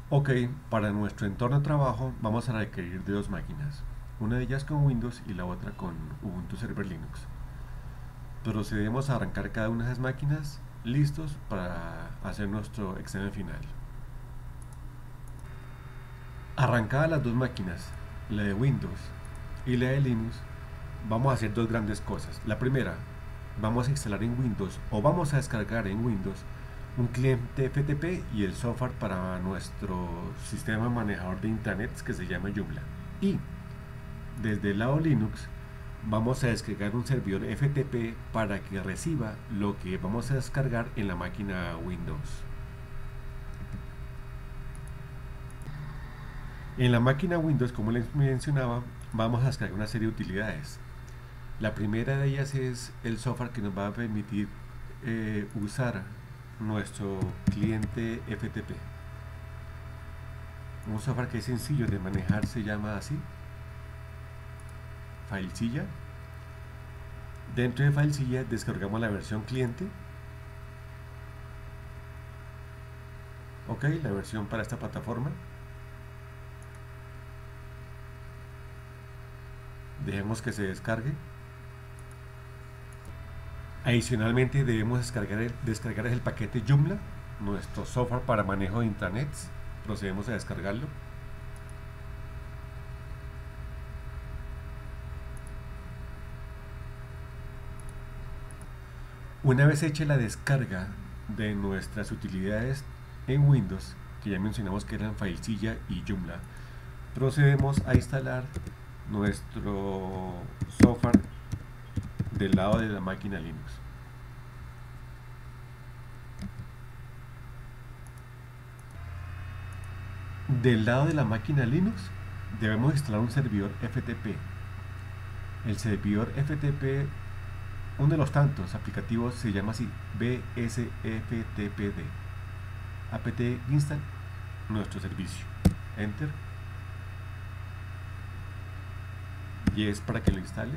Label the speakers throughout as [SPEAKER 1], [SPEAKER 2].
[SPEAKER 1] Ok, para nuestro entorno de trabajo vamos a requerir de dos máquinas, una de ellas con Windows y la otra con Ubuntu Server Linux. Procedemos a arrancar cada una de esas máquinas listos para hacer nuestro examen final. Arrancadas las dos máquinas, la de Windows y la de Linux, vamos a hacer dos grandes cosas. La primera, vamos a instalar en Windows o vamos a descargar en Windows un cliente FTP y el software para nuestro sistema manejador de internet que se llama Joomla. Y desde el lado Linux vamos a descargar un servidor FTP para que reciba lo que vamos a descargar en la máquina Windows. En la máquina Windows, como les mencionaba, vamos a descargar una serie de utilidades. La primera de ellas es el software que nos va a permitir usar nuestro cliente FTP. Un software que es sencillo de manejar, se llama así, Filezilla. Dentro de Filezilla descargamos la versión cliente, ok, la versión para esta plataforma. Dejemos que se descargue. Adicionalmente debemos descargar el paquete Joomla, nuestro software para manejo de intranets. Procedemos a descargarlo. Una vez hecha la descarga de nuestras utilidades en Windows, que ya mencionamos que eran Filezilla y Joomla, procedemos a instalar nuestro software del lado de la máquina Linux. Del lado de la máquina Linux debemos instalar un servidor FTP. El servidor FTP, uno de los tantos aplicativos, se llama así, BSFTPD. apt install nuestro servicio. Enter. Y es para que lo instale.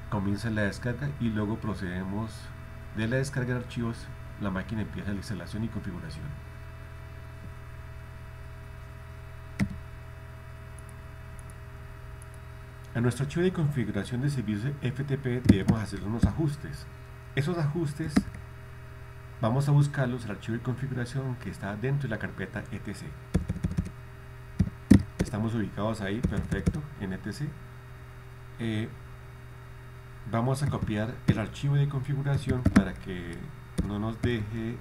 [SPEAKER 1] Comienza la descarga y luego procedemos de la descarga de archivos. La máquina empieza la instalación y configuración. A nuestro archivo de configuración de servicio FTP debemos hacer unos ajustes. Esos ajustes vamos a buscarlos en el archivo de configuración que está dentro de la carpeta etc. Estamos ubicados ahí, perfecto, en etc. Vamos a copiar el archivo de configuración para que no nos deje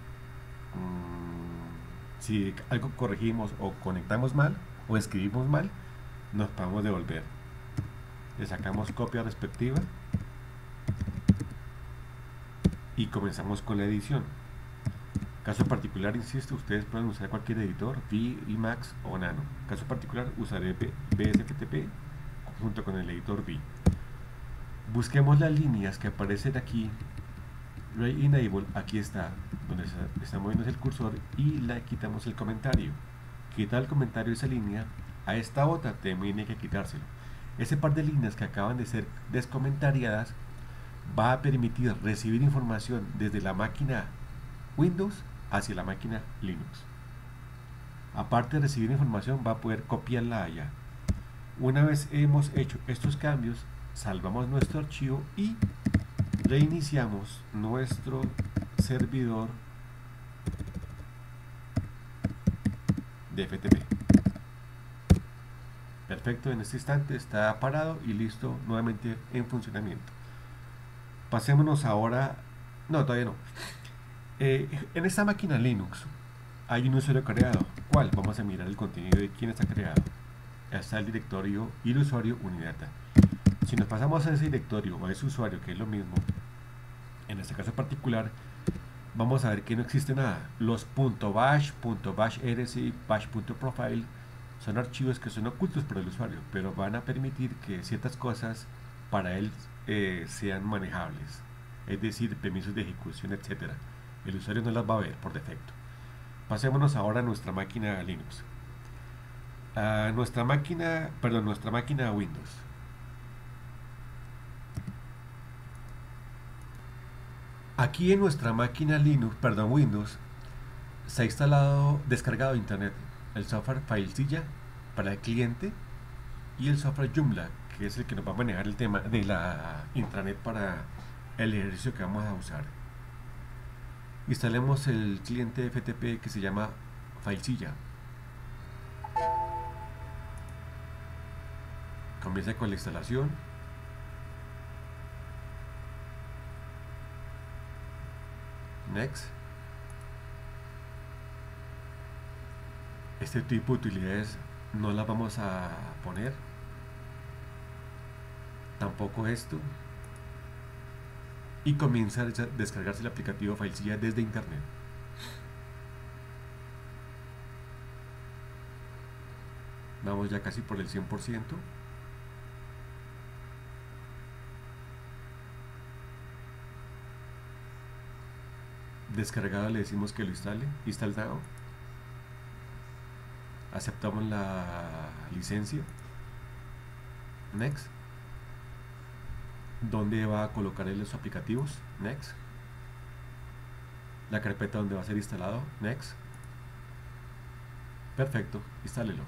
[SPEAKER 1] si algo corregimos o conectamos mal o escribimos mal, nos podemos devolver. Le sacamos copia respectiva y comenzamos con la edición. Caso particular, insisto, ustedes pueden usar cualquier editor, V, Emacs o Nano. Caso particular, usaré BSFTP junto con el editor V. Busquemos las líneas que aparecen aquí. Ray Enable, aquí está, donde está moviéndose el cursor, y le quitamos el comentario. Quita el comentario de esa línea, a esta otra también hay que quitárselo. Ese par de líneas que acaban de ser descomentariadas va a permitir recibir información desde la máquina Windows hacia la máquina Linux. Aparte de recibir información, va a poder copiarla allá. Una vez hemos hecho estos cambios, salvamos nuestro archivo y reiniciamos nuestro servidor de FTP. Perfecto, en este instante está parado y listo nuevamente en funcionamiento. Pasémonos ahora, no, todavía no. En esta máquina Linux hay un usuario creado. ¿Cuál? Vamos a mirar el contenido de quién está creado. Está el directorio y el usuario Unidata. Si nos pasamos a ese directorio o a ese usuario, que es lo mismo, en este caso particular, vamos a ver que no existe nada. Los .bash, .bashrc, bash.profile son archivos que son ocultos para el usuario, pero van a permitir que ciertas cosas para él sean manejables, es decir, permisos de ejecución, etc. El usuario no las va a ver por defecto. Pasémonos ahora a nuestra máquina Linux, a nuestra máquina Windows. Aquí en nuestra máquina Windows, se ha descargado internet. el software FileZilla para el cliente y el software Joomla, que es el que nos va a manejar el tema de la intranet para el ejercicio que vamos a usar. Instalemos el cliente FTP que se llama FileZilla. Comienza con la instalación. Next. Este tipo de utilidades no las vamos a poner. Tampoco esto. Y comienza a descargarse el aplicativo FileZilla desde internet. Vamos ya casi por el 100%. Descargado le decimos que lo instale. Install now. Aceptamos la licencia. Next. ¿Dónde va a colocar los aplicativos? Next. La carpeta donde va a ser instalado. Next. Perfecto, instálelo.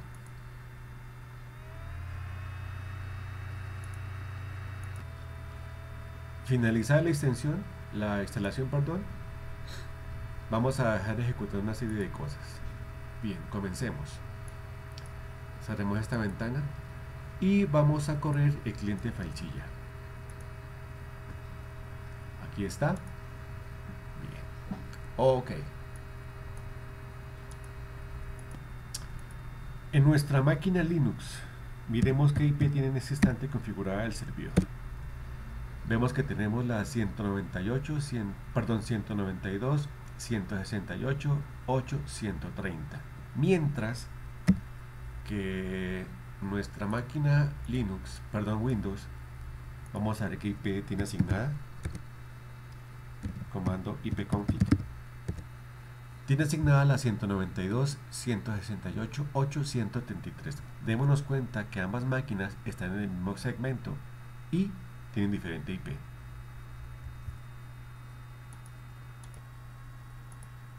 [SPEAKER 1] Finalizar la instalación, perdón. Vamos a dejar de ejecutar una serie de cosas. Bien, comencemos. Cerremos esta ventana y vamos a correr el cliente FileZilla. Aquí está. Bien. Ok. En nuestra máquina Linux, miremos qué IP tiene en este instante configurada el servidor. Vemos que tenemos la 192, 168, 8, 130. Mientras que nuestra máquina Windows, vamos a ver qué IP tiene asignada. Comando ipconfig. Tiene asignada la 192, 168, 8, 133. Démonos cuenta que ambas máquinas están en el mismo segmento y tienen diferente IP.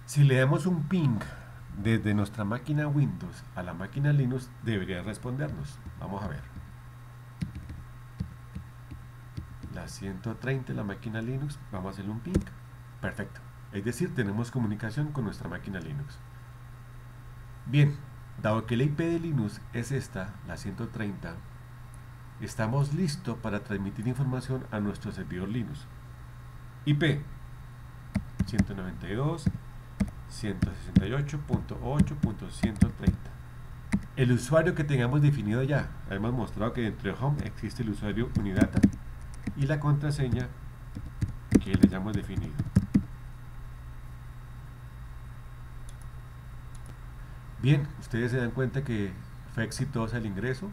[SPEAKER 1] Si le damos un ping desde nuestra máquina Windows a la máquina Linux, debería respondernos. Vamos a ver. La 130, la máquina Linux, vamos a hacerle un ping. Perfecto. Es decir, tenemos comunicación con nuestra máquina Linux. Bien, dado que la IP de Linux es esta, la 130, estamos listos para transmitir información a nuestro servidor Linux. IP 192, 168.8.130. El usuario que tengamos definido ya. Hemos mostrado que dentro de Home existe el usuario Unidata y la contraseña que le hayamos definido. Bien, ustedes se dan cuenta que fue exitosa el ingreso.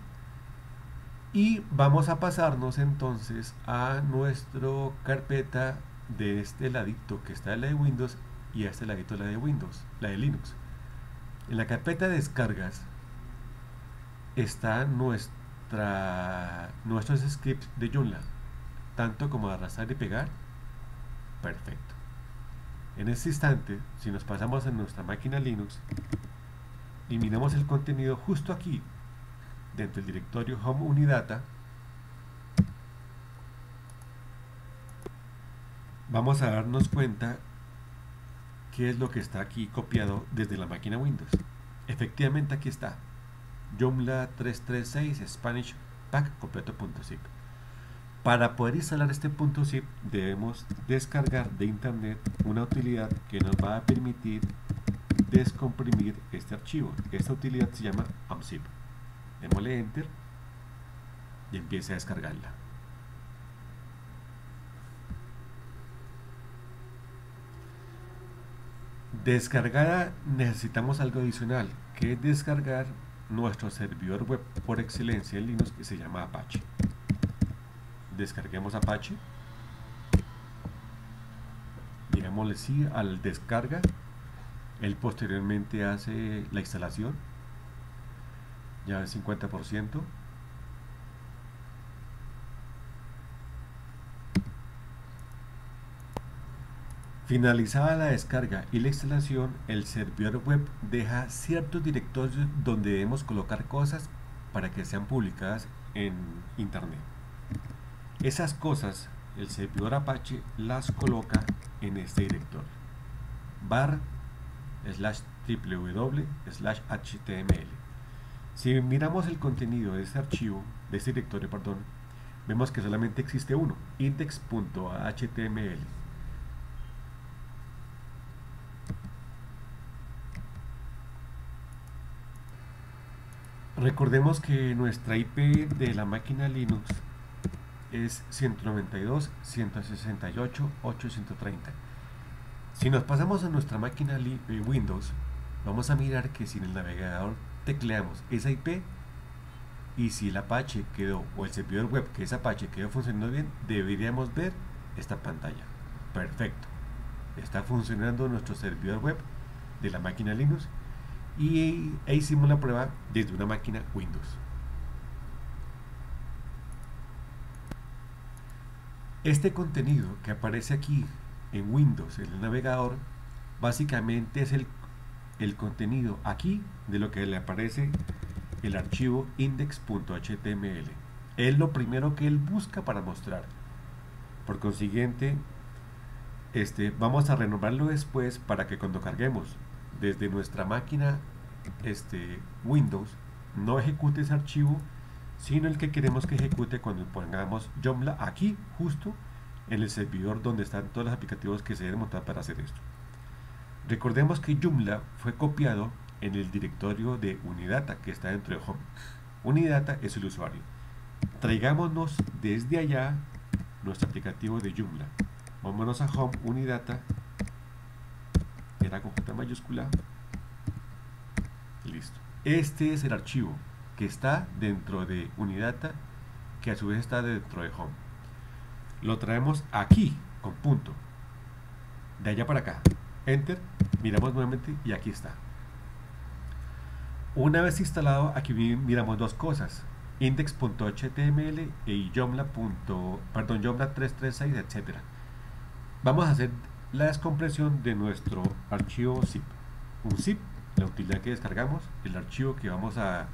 [SPEAKER 1] Y vamos a pasarnos entonces a nuestra carpeta de este ladito que está la de Windows y a este ladito la de Windows, la de Linux. En la carpeta de descargas está nuestros scripts de Joomla, tanto como arrastrar y pegar. Perfecto. En este instante, si nos pasamos en nuestra máquina Linux y miramos el contenido justo aquí dentro del directorio Home Unidata, vamos a darnos cuenta qué es lo que está aquí copiado desde la máquina Windows. Efectivamente aquí está Joomla 336 Spanish Pack completo.zip. Para poder instalar este .zip debemos descargar de internet una utilidad que nos va a permitir descomprimir este archivo. Esta utilidad se llama unzip. Démosle enter y empiece a descargarla. Descargada, necesitamos algo adicional, que es descargar nuestro servidor web por excelencia en Linux, que se llama Apache. Descarguemos Apache, digámosle sí al descarga. Él posteriormente hace la instalación, ya el 50%. Finalizada la descarga y la instalación, el servidor web deja ciertos directorios donde debemos colocar cosas para que sean publicadas en internet. Esas cosas, el servidor Apache las coloca en este directorio: var /www/html. Si miramos el contenido de este archivo, de este directorio, perdón, vemos que solamente existe uno: index.html. Recordemos que nuestra IP de la máquina Linux es 192.168.830. Si nos pasamos a nuestra máquina Windows, vamos a mirar que si en el navegador tecleamos esa IP, y si el Apache quedó, o el servidor web que es Apache quedó funcionando bien, deberíamos ver esta pantalla. Perfecto, está funcionando nuestro servidor web de la máquina Linux, e hicimos la prueba desde una máquina Windows. Este contenido que aparece aquí en Windows, en el navegador, básicamente es el contenido aquí de lo que le aparece el archivo index.html. Es lo primero que él busca para mostrar. Por consiguiente, vamos a renombrarlo después para que cuando carguemos desde nuestra máquina Windows no ejecute ese archivo, sino el que queremos que ejecute cuando pongamos Joomla aquí, justo en el servidor donde están todos los aplicativos que se deben montar para hacer esto. Recordemos que Joomla fue copiado en el directorio de Unidata que está dentro de Home. Unidata es el usuario. Traigámonos desde allá nuestro aplicativo de Joomla. Vámonos a Home, Unidata, era con J mayúscula. Listo. Este es el archivo que está dentro de Unidata, que a su vez está dentro de Home. Lo traemos aquí con punto, de allá para acá, Enter, miramos nuevamente y aquí está. Una vez instalado, aquí miramos dos cosas: index.html y Joomla 336, etc. Vamos a hacer la descompresión de nuestro archivo zip. Un zip, la utilidad que descargamos, el archivo que vamos a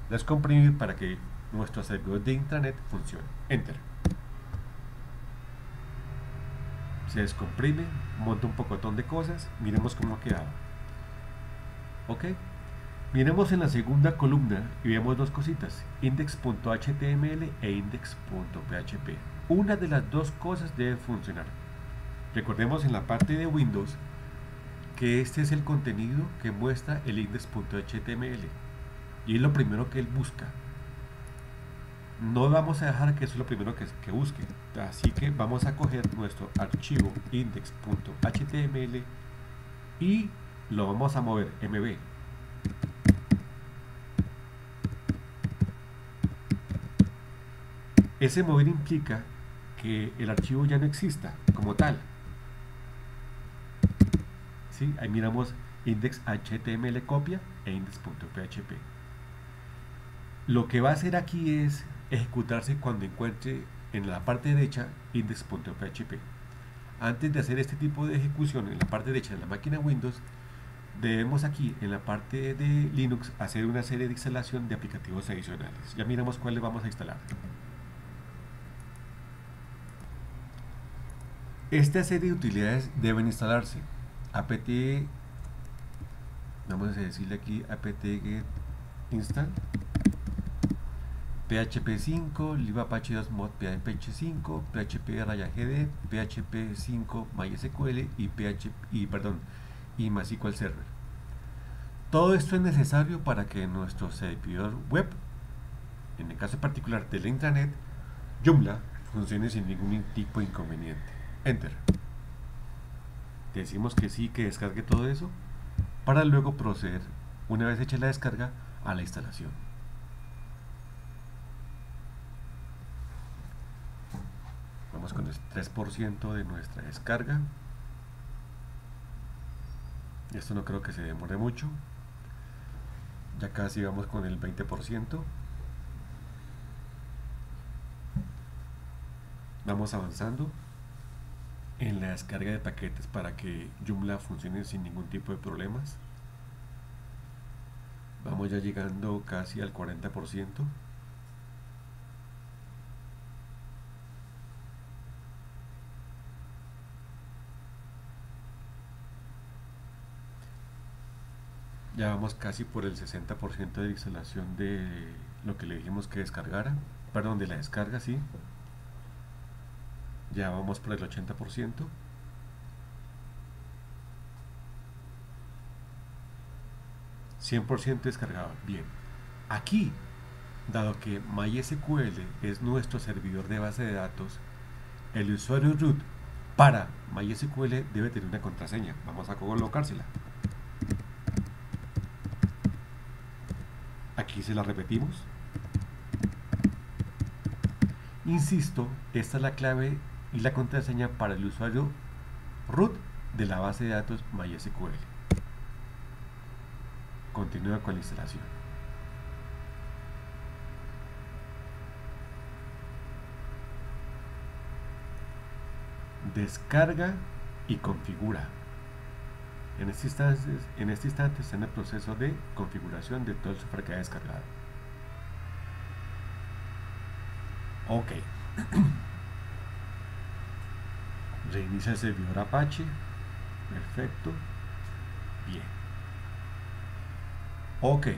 [SPEAKER 1] descomprimir para que nuestro servidor de intranet funcione. Enter. Se descomprime, monta un pocotón de cosas, miremos cómo ha quedado. Ok, miremos en la segunda columna y vemos dos cositas: index.html e index.php. Una de las dos cosas debe funcionar. Recordemos en la parte de Windows que este es el contenido que muestra el index.html y es lo primero que él busca. No vamos a dejar que eso es lo primero que busque, así que vamos a coger nuestro archivo index.html y lo vamos a mover mb. Ese mover implica que el archivo ya no exista como tal. ¿Sí? Ahí miramos index.html copia e index.php. Lo que va a hacer aquí es ejecutarse cuando encuentre en la parte derecha index.php. Antes de hacer este tipo de ejecución en la parte derecha de la máquina Windows, debemos aquí en la parte de Linux hacer una serie de instalación de aplicativos adicionales. Ya miramos cuáles vamos a instalar. Esta serie de utilidades deben instalarse: apt, vamos a decirle aquí apt-get install, php5, libapache2mod php5, php-gd, php5 mysql y MySQL Server. Todo esto es necesario para que nuestro servidor web, en el caso particular de la intranet, Joomla, funcione sin ningún tipo de inconveniente. Enter. Decimos que sí, que descargue todo eso, para luego proceder, una vez hecha la descarga, a la instalación. Vamos con el 3% de nuestra descarga. Esto no creo que se demore mucho. Ya casi vamos con el 20%. Vamos avanzando. en la descarga de paquetes para que Joomla funcione sin ningún tipo de problemas. Vamos ya llegando casi al 40%. Ya vamos casi por el 60% de instalación de lo que le dijimos que descargara. Perdón, de la descarga, sí. Ya vamos por el 80%. %100% descargado. Bien. Aquí, dado que MySQL es nuestro servidor de base de datos, el usuario root para MySQL debe tener una contraseña. Vamos a colocársela. Aquí se la repetimos. Insisto, esta es la clave y la contraseña para el usuario root de la base de datos MySQL. Continúa con la instalación. Descarga y configura. En este instante está en el proceso de configuración de todo el software que ha descargado. Ok. Reinicia el servidor Apache. Perfecto. Bien. Ok.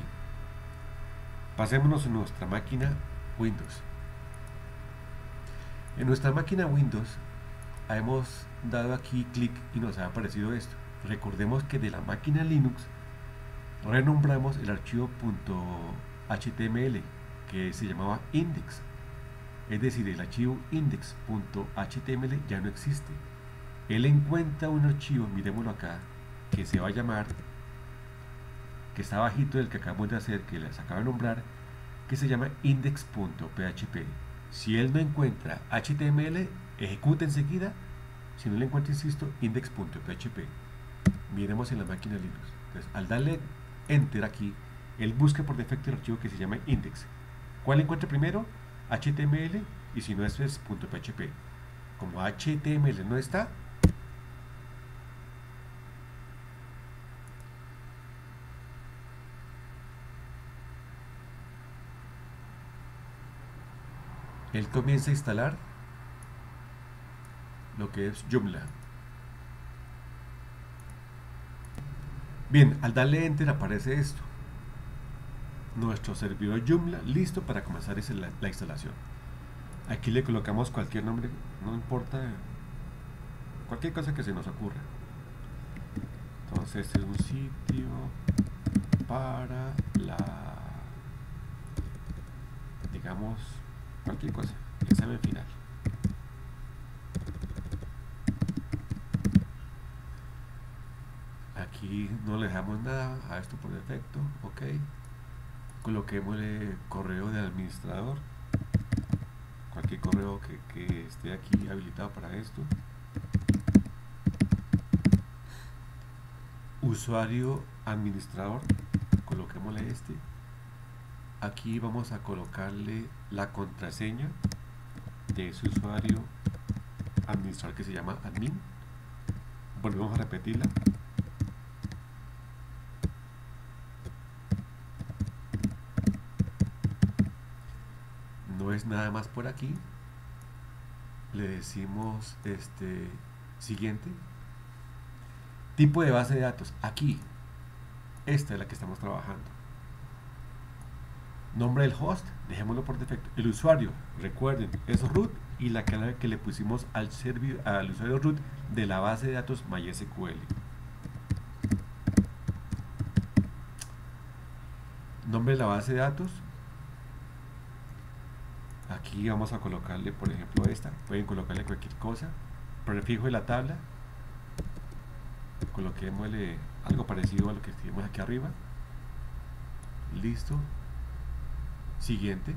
[SPEAKER 1] Pasémonos a nuestra máquina Windows. En nuestra máquina Windows hemos dado aquí clic y nos ha aparecido esto. Recordemos que de la máquina Linux renombramos el archivo .html que se llamaba index. Es decir, el archivo index.html ya no existe. Él encuentra un archivo, miremoslo acá, que se va a llamar, que está bajito del que acabamos de hacer, que les acabo de nombrar, que se llama index.php. Si él no encuentra HTML, ejecuta enseguida. Si no le encuentra, insisto, index.php. Miremos en la máquina Linux. Entonces, al darle enter aquí, él busca por defecto el archivo que se llama index. ¿Cuál encuentra primero? HTML, y si no, eso es .php. Como HTML no está, él comienza a instalar lo que es Joomla. Bien, al darle enter aparece esto. Nuestro servidor Joomla listo para comenzar la instalación. Aquí le colocamos cualquier nombre, no importa, cualquier cosa que se nos ocurra. Entonces, este es un sitio para la, digamos, cualquier cosa, el examen final. Aquí no le dejamos nada a esto por defecto, ok. Coloquémosle correo de administrador, cualquier correo que esté aquí habilitado para esto. Usuario administrador, coloquémosle este. Aquí vamos a colocarle la contraseña de ese usuario administrador que se llama admin. Volvemos a repetirla. No es nada más por aquí. Le decimos siguiente. Tipo de base de datos. Aquí. Esta es la que estamos trabajando. Nombre del host, dejémoslo por defecto. El usuario, recuerden, es root y la clave que le pusimos al usuario root de la base de datos MySQL. Nombre de la base de datos. Aquí vamos a colocarle, por ejemplo, esta. Pueden colocarle cualquier cosa. Prefijo de la tabla. Coloquémosle algo parecido a lo que escribimos aquí arriba. Listo. Siguiente.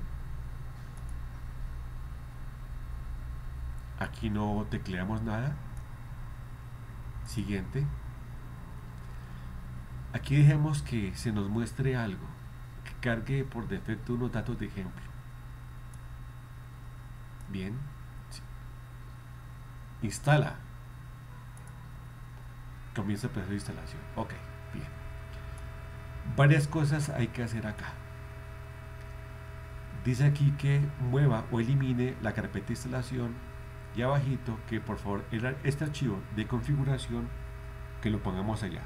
[SPEAKER 1] Aquí no tecleamos nada. Siguiente. Aquí dejemos que se nos muestre algo, que cargue por defecto unos datos de ejemplo. Bien. Instala. comienza el proceso de instalación. Ok, bien. Varias cosas hay que hacer acá. Dice aquí que mueva o elimine la carpeta de instalación y abajito que por favor este archivo de configuración que lo pongamos allá.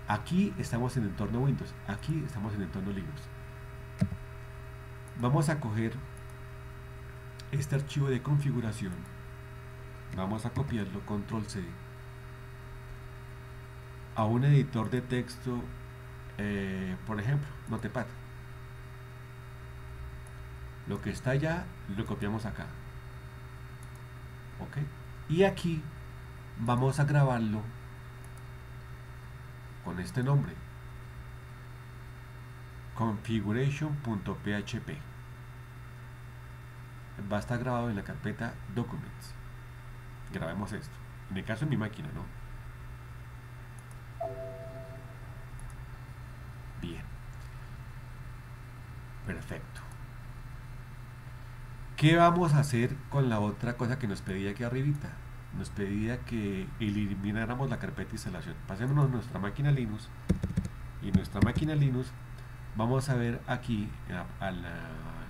[SPEAKER 1] Aquí estamos en entorno Windows, aquí estamos en entorno Linux. Vamos a coger este archivo de configuración, vamos a copiarlo, control C, a un editor de texto, por ejemplo, Notepad. Lo que está allá lo copiamos acá, ok, y aquí vamos a grabarlo con este nombre, configuration.php. Va a estar grabado en la carpeta Documents. Grabemos esto, en el caso de mi máquina, ¿no? Bien, perfecto. ¿Qué vamos a hacer con la otra cosa que nos pedía aquí arribita? Nos pedía que elimináramos la carpeta de instalación. Pasémonos a nuestra máquina Linux, y nuestra máquina Linux vamos a ver aquí en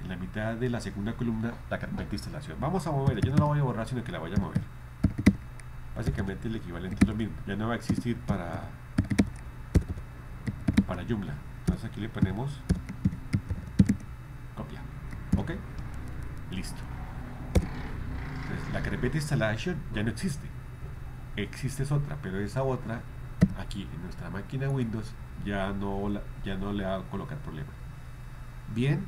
[SPEAKER 1] la mitad de la segunda columna la carpeta de instalación. Vamos a moverla, yo no la voy a borrar sino que la voy a mover. Básicamente el equivalente es lo mismo, ya no va a existir para Joomla. Entonces aquí le ponemos copia, ok, listo. Entonces, la carpeta installation ya no existe, existe otra, pero esa otra aquí en nuestra máquina Windows ya no le va a colocar problema. Bien,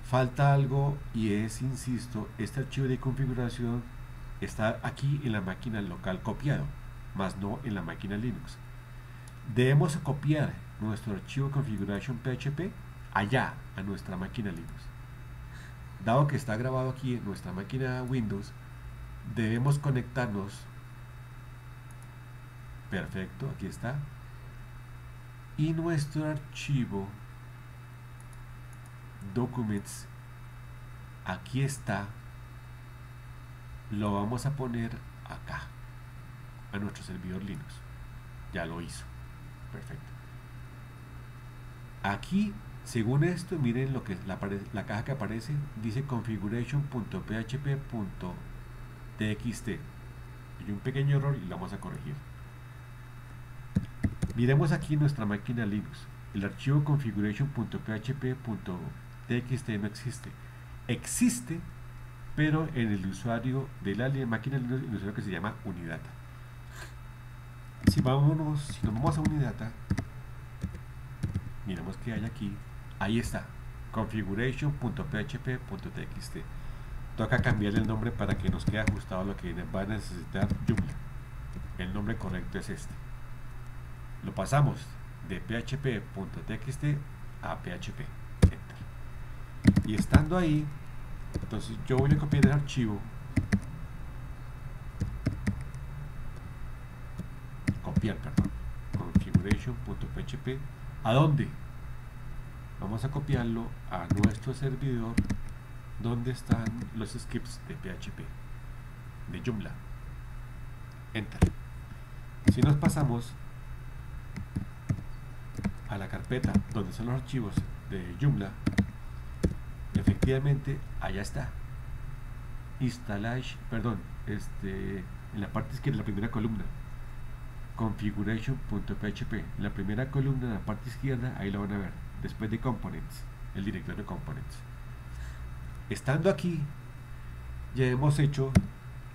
[SPEAKER 1] falta algo y es, insisto, este archivo de configuración está aquí en la máquina local copiado, más no en la máquina Linux. Debemos copiar nuestro archivo configuration PHP allá a nuestra máquina Linux. Dado que está grabado aquí en nuestra máquina Windows, debemos conectarnos. Perfecto, aquí está. Y nuestro archivo Documents, aquí está. Lo vamos a poner acá, a nuestro servidor Linux. Ya lo hizo. Perfecto. Aquí, según esto, miren lo que la caja que aparece, dice configuration.php.txt. Hay un pequeño error y lo vamos a corregir. Miremos aquí en nuestra máquina Linux. El archivo configuration.php.txt no existe. Existe, pero en el usuario de la máquina Linux, el usuario que se llama Unidata. Si nos vamos a Unidata, miramos que hay aquí, ahí está, configuration.php.txt. Toca cambiarle el nombre para que nos quede ajustado a lo que va a necesitar Joomla. El nombre correcto es este. Lo pasamos de php.txt a php. Enter. Y estando ahí, entonces yo voy a copiar el archivo, configuration.php. ¿A dónde? Vamos a copiarlo a nuestro servidor donde están los scripts de PHP de Joomla. Enter. Si nos pasamos a la carpeta donde son los archivos de Joomla, efectivamente allá está. Installation, perdón, en la parte izquierda, la primera columna, configuration.php, en la primera columna, en la parte izquierda, ahí lo van a ver, después de components, el directorio de components. Estando aquí, ya hemos hecho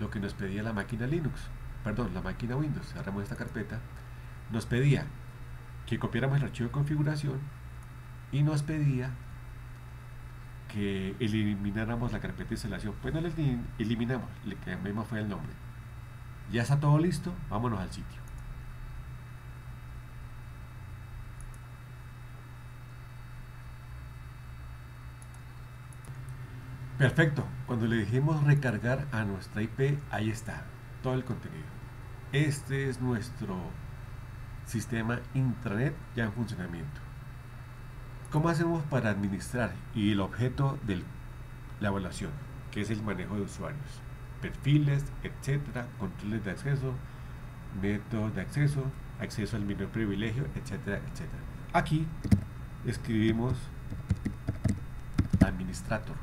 [SPEAKER 1] lo que nos pedía la máquina Linux, perdón, la máquina Windows. Cerramos esta carpeta, nos pedía que copiáramos el archivo de configuración y nos pedía que elimináramos la carpeta de instalación. Pues no la eliminamos, le cambiamos fue el nombre. Ya está todo listo, vámonos al sitio. Perfecto, cuando le dejemos recargar a nuestra IP, ahí está todo el contenido. Este es nuestro sistema intranet ya en funcionamiento. ¿Cómo hacemos para administrar? Y el objeto de la evaluación, que es el manejo de usuarios, perfiles, etcétera, controles de acceso, métodos de acceso, acceso al menú privilegio, etcétera, etcétera. Aquí escribimos administrator,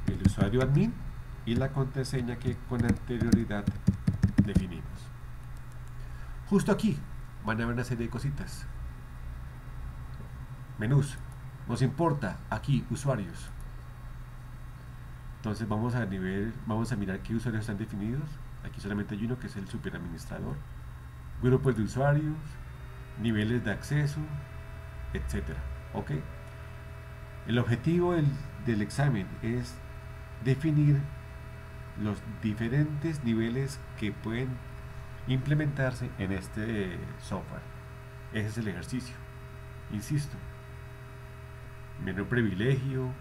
[SPEAKER 1] el usuario admin y la contraseña que con anterioridad definimos. Justo aquí van a ver una serie de cositas. Menús. Nos importa aquí usuarios. Entonces vamos a mirar qué usuarios están definidos. Aquí solamente hay uno que es el superadministrador. Grupos de usuarios, niveles de acceso, etcétera. ¿Ok? El objetivo del examen es definir los diferentes niveles que pueden implementarse en este software. Ese es el ejercicio. Insisto, menú privilegio,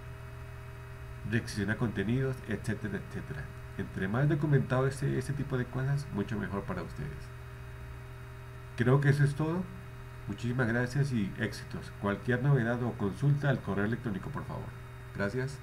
[SPEAKER 1] reacción a contenidos, etcétera, etcétera. Entre más documentado este tipo de cosas, mucho mejor para ustedes. Creo que eso es todo. Muchísimas gracias y éxitos. Cualquier novedad o consulta al correo electrónico, por favor. Gracias.